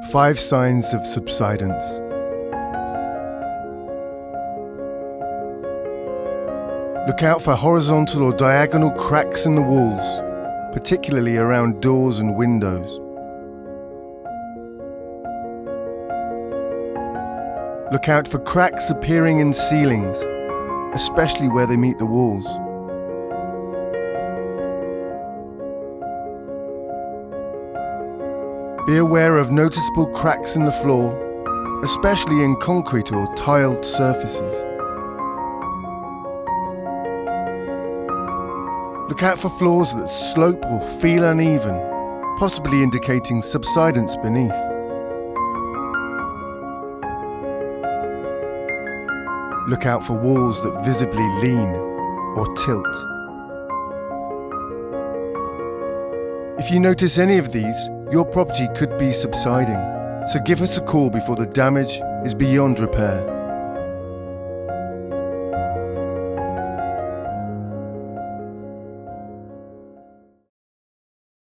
5 signs of subsidence. Look out for horizontal or diagonal cracks in the walls, particularly around doors and windows. Look out for cracks appearing in ceilings, especially where they meet the walls. Be aware of noticeable cracks in the floor, especially in concrete or tiled surfaces. Look out for floors that slope or feel uneven, possibly indicating subsidence beneath. Look out for walls that visibly lean or tilt. If you notice any of these, your property could be subsiding, so give us a call before the damage is beyond repair.